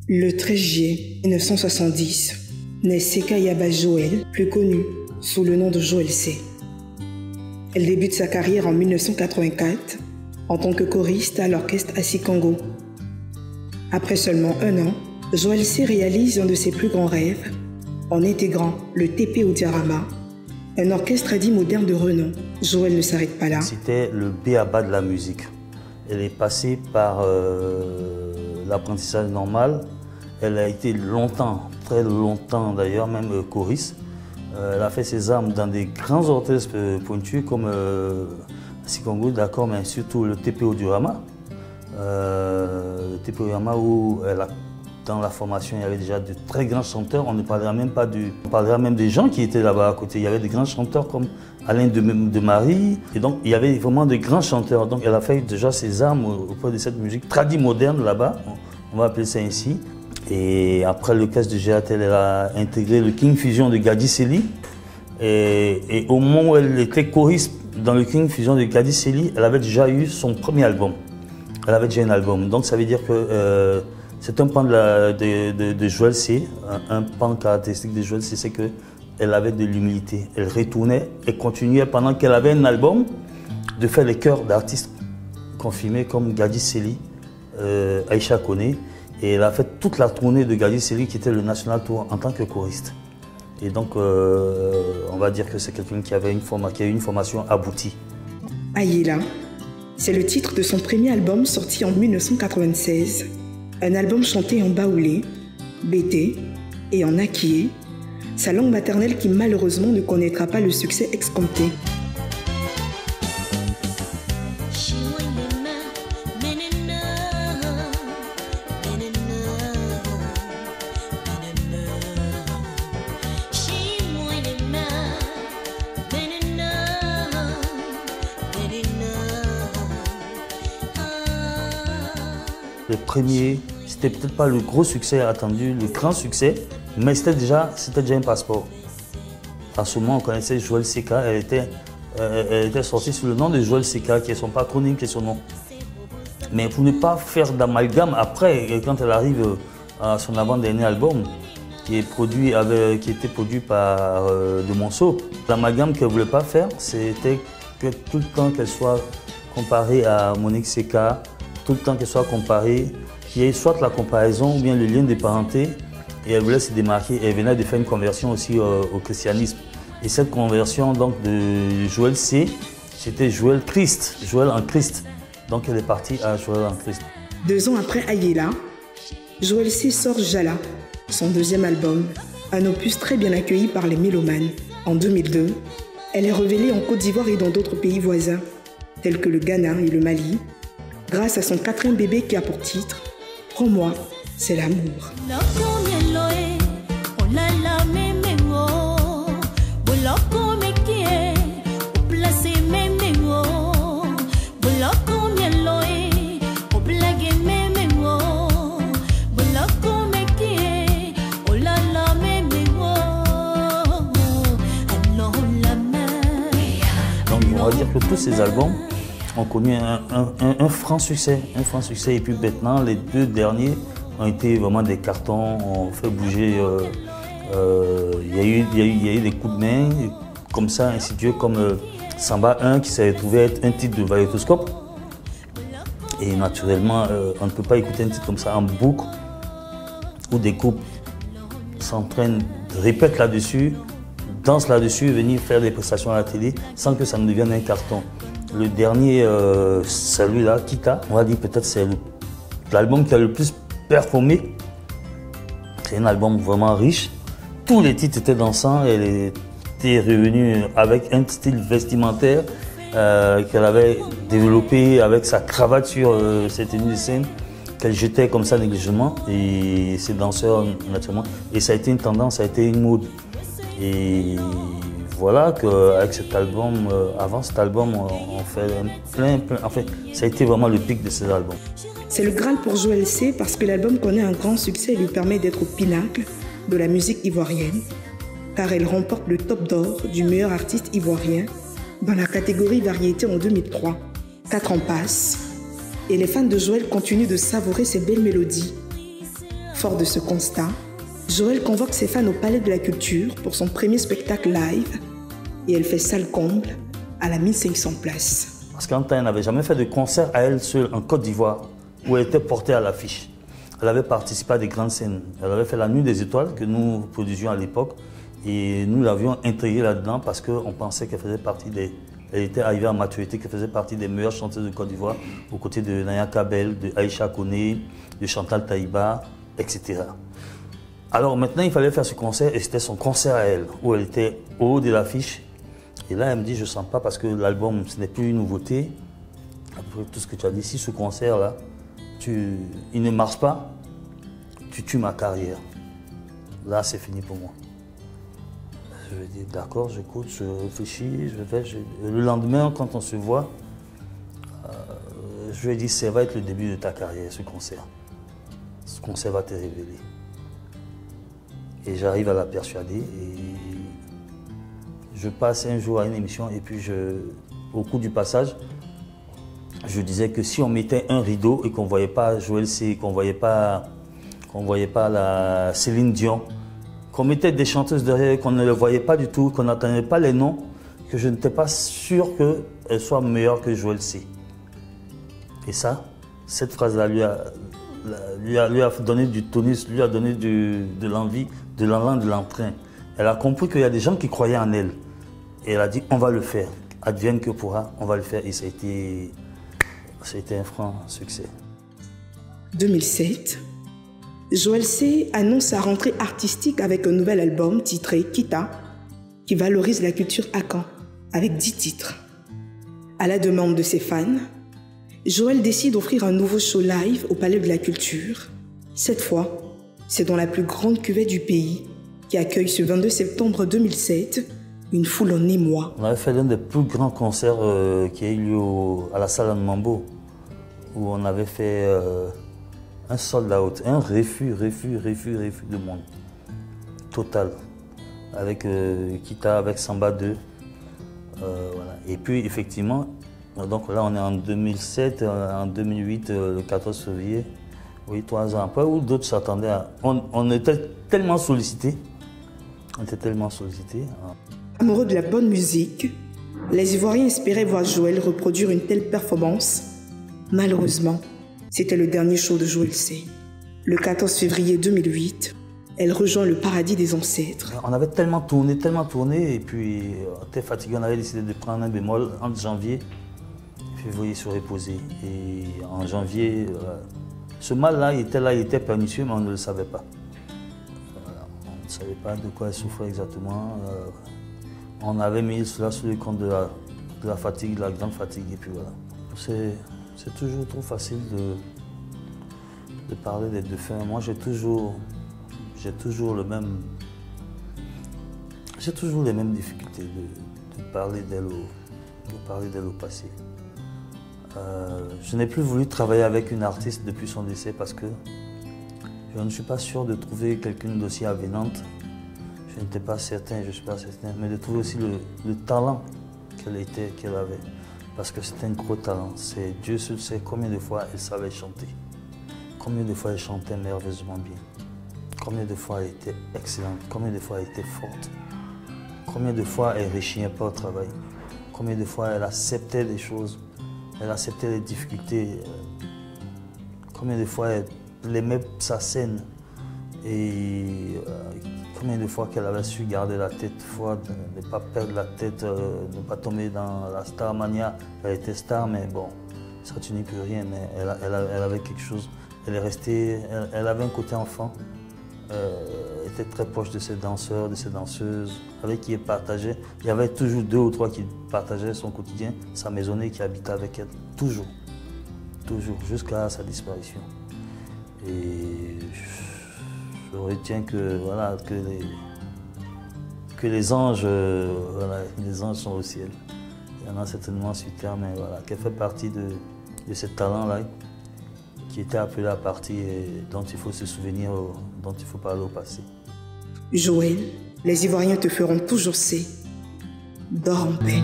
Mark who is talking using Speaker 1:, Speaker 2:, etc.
Speaker 1: Le 13 juillet 1970, naît Seka Yaba Joël, plus connue sous le nom de Joël C. Elle débute sa carrière en 1984 en tant que choriste à l'orchestre Asikango. Après seulement un an, Joël C réalise un de ses plus grands rêves en intégrant le TP Odiarama, un orchestre dit moderne de renom. Joël ne s'arrête pas là.
Speaker 2: C'était le b.a.-ba de la musique. Elle est passée par l'apprentissage normal. Elle a été longtemps, très longtemps d'ailleurs, même choriste. Elle a fait ses armes dans des grands orchestres pointus comme Asikango, d'accord, mais surtout le TP Odiarama. Le TP Odiarama où dans la formation, il y avait déjà de très grands chanteurs. On ne parlera même pas on parlera même des gens qui étaient là-bas à côté. Il y avait des grands chanteurs comme Alain de Marie. Et donc, il y avait vraiment de grands chanteurs. Donc, elle a fait déjà ses armes auprès de cette musique tradie moderne là-bas. On va appeler ça ainsi. Et après l'orchestre de Géatel, elle a intégré le King Fusion de Gadi Sely. Et au moment où elle était choriste dans le King Fusion de Gadi Sely, elle avait déjà eu son premier album. Elle avait déjà un album. Donc, ça veut dire que c'est un pan de Joël C. Un pan caractéristique de Joël C, c'est qu'elle avait de l'humilité. Elle retournait et continuait pendant qu'elle avait un album de faire les chœurs d'artistes confirmés comme Gadi Sely, Aïcha Koné. Et elle a fait toute la tournée de Gadi Sely qui était le National Tour en tant que choriste. Et donc, on va dire que c'est quelqu'un qui a eu une formation aboutie.
Speaker 1: Ayela, c'est le titre de son premier album sorti en 1996. Un album chanté en baoulé, bété et en akié, sa langue maternelle qui malheureusement ne connaîtra pas le succès escompté.
Speaker 2: Le premier, c'était peut-être pas le gros succès attendu, le grand succès, mais c'était déjà un passeport. À ce moment, on connaissait Joël Seka, elle était sortie sous le nom de Joël Seka, qui est son patronyme, qui est son nom. Mais pour ne pas faire d'amalgame après, quand elle arrive à son avant-dernier album, qui était produit par De Monceau, l'amalgame qu'elle ne voulait pas faire, c'était que tout le temps qu'elle soit comparée à Monique Seka, tout le temps qu'elle soit comparée, qu'il y ait soit la comparaison ou bien le lien de parenté, et elle voulait se démarquer. Elle venait de faire une conversion aussi au christianisme. Et cette conversion donc de Joël C, c'était Joël Christ, Joël en Christ. Donc elle est partie à Joël en Christ.
Speaker 1: 2 ans après Ayela, Joël C sort Jala, son deuxième album, un opus très bien accueilli par les mélomanes. En 2002, elle est révélée en Côte d'Ivoire et dans d'autres pays voisins, tels que le Ghana et le Mali, grâce à son 4e bébé qui a pour titre « Prends-moi, c'est l'amour ».
Speaker 2: Donc on va dire que tous ces albums ont connu un franc succès, et puis maintenant les 2 derniers ont été vraiment des cartons, ont fait bouger, il y a eu des coups de main, comme ça, ainsi de suite, comme Samba 1 qui s'est retrouvé être un titre de Valétoscope. Et naturellement, on ne peut pas écouter un titre comme ça en boucle, où des groupes s'entraînent, répètent là-dessus, dansent là-dessus, venir faire des prestations à la télé, sans que ça ne devienne un carton. Le dernier, celui-là, Kita, on va dire peut-être c'est l'album qui a le plus performé. C'est un album vraiment riche. Tous les titres étaient dansants. Elle était revenue avec un style vestimentaire qu'elle avait développé avec sa cravate sur cette tenue de scène qu'elle jetait comme ça négligemment. Et ses danseurs, naturellement. Et ça a été une tendance, ça a été une mode. Et voilà qu'avec cet album, avant cet album, on fait plein. En fait, ça a été vraiment le pic de ces albums.
Speaker 1: C'est le Graal pour Joël C parce que l'album connaît un grand succès et lui permet d'être au pinacle de la musique ivoirienne, car elle remporte le top d'or du meilleur artiste ivoirien dans la catégorie variété en 2003. 4 ans passent et les fans de Joël continuent de savourer ses belles mélodies. Fort de ce constat, Joël convoque ses fans au Palais de la Culture pour son premier spectacle live et elle fait salle comble à la 1500 places.
Speaker 2: Parce qu'Anta n'avait jamais fait de concert à elle seule en Côte d'Ivoire où elle était portée à l'affiche. Elle avait participé à des grandes scènes. Elle avait fait la Nuit des Étoiles que nous produisions à l'époque et nous l'avions intégrée là-dedans parce qu'on pensait qu'elle faisait partie des... Elle était arrivée à maturité, qu'elle faisait partie des meilleures chanteuses de Côte d'Ivoire aux côtés de Naya Kabel, de Aïcha Koné, de Chantal Taïba, etc. Alors maintenant, il fallait faire ce concert et c'était son concert à elle, où elle était au haut de l'affiche. Et là, elle me dit, je ne sens pas parce que l'album, ce n'est plus une nouveauté. Après tout ce que tu as dit, si ce concert-là, il ne marche pas, tu tues ma carrière. Là, c'est fini pour moi. Je lui ai dit, d'accord, j'écoute, je réfléchis, Le lendemain, quand on se voit, je lui ai dit, ça va être le début de ta carrière, ce concert. Ce concert va te révéler. Et j'arrive à la persuader et je passe un jour à une émission et puis au cours du passage, je disais que si on mettait un rideau et qu'on ne voyait pas Joël C, qu'on ne voyait pas la Céline Dion, qu'on mettait des chanteuses derrière, qu'on ne les voyait pas du tout, qu'on n'entendait pas les noms, que je n'étais pas sûr qu'elle soit meilleure que Joël C. Et ça, cette phrase-là lui a donné du tonus, lui a donné de l'envie, de l'allant, de l'entrain. Elle a compris qu'il y a des gens qui croyaient en elle. Et elle a dit, on va le faire. Advienne que pourra, on va le faire. Et ça a été un franc succès.
Speaker 1: 2007, Joël C annonce sa rentrée artistique avec un nouvel album titré Kita, qui valorise la culture akan, avec 10 titres. À la demande de ses fans, Joël décide d'offrir un nouveau show live au Palais de la Culture. Cette fois, c'est dans la plus grande cuvette du pays qui accueille ce 22 septembre 2007 une foule en émoi.
Speaker 2: On avait fait l'un des plus grands concerts qui a eu lieu à la salle Mambo, où on avait fait un sold out, un refus de monde total, avec Kita, avec Samba 2. Voilà. Et puis effectivement, donc là on est en 2007, en 2008, le 14 février, oui, 3 ans après, où d'autres s'attendaient à... On était tellement sollicités,
Speaker 1: Amoureux de la bonne musique, les Ivoiriens espéraient voir Joël reproduire une telle performance. Malheureusement, c'était le dernier show de Joël C. Le 14 février 2008, elle rejoint le paradis des ancêtres.
Speaker 2: On avait tellement tourné, et puis on était fatigué, on avait décidé de prendre un bémol entre janvier et février se reposer. Et en janvier, ce mal-là, il était pernicieux, mais on ne le savait pas. Voilà, on ne savait pas de quoi elle souffrait exactement. On avait mis cela sous le compte de la fatigue, de la grande fatigue, et puis voilà. C'est toujours trop facile de parler des défunts. Moi, j'ai toujours les mêmes difficultés de parler d'elle au passé. Je n'ai plus voulu travailler avec une artiste depuis son décès parce que je ne suis pas sûr de trouver quelqu'une d'aussi avenante. Je n'étais pas certain, je ne suis pas certain, mais de trouver aussi le talent qu'elle avait. Parce que c'était un gros talent. Dieu seul sait combien de fois elle savait chanter. Combien de fois elle chantait merveilleusement bien. Combien de fois elle était excellente. Combien de fois elle était forte. Combien de fois elle ne rechignait pas au travail. Combien de fois elle acceptait des choses. Elle acceptait les difficultés. Combien de fois elle aimait sa scène. Et combien de fois qu'elle avait su garder la tête froide, ne pas perdre la tête, ne pas tomber dans la starmania. Elle était star, mais bon, ça tu n'y peux rien, mais elle avait quelque chose. Elle est restée, elle avait un côté enfant. Elle était très proche de ses danseurs, de ses danseuses, avec qui elle partageait. Il y avait toujours 2 ou 3 qui partageaient son quotidien, sa maisonnée qui habitait avec elle, toujours, jusqu'à sa disparition. Et je retiens que, voilà, que les anges, les anges sont au ciel. Il y en a certainement sur terre, mais voilà, qu'elle fait partie de ce talent-là, qui était appelé à partir et dont il faut se souvenir, dont il faut parler au passé.
Speaker 1: Joël, les Ivoiriens te feront toujours C. Dors en paix.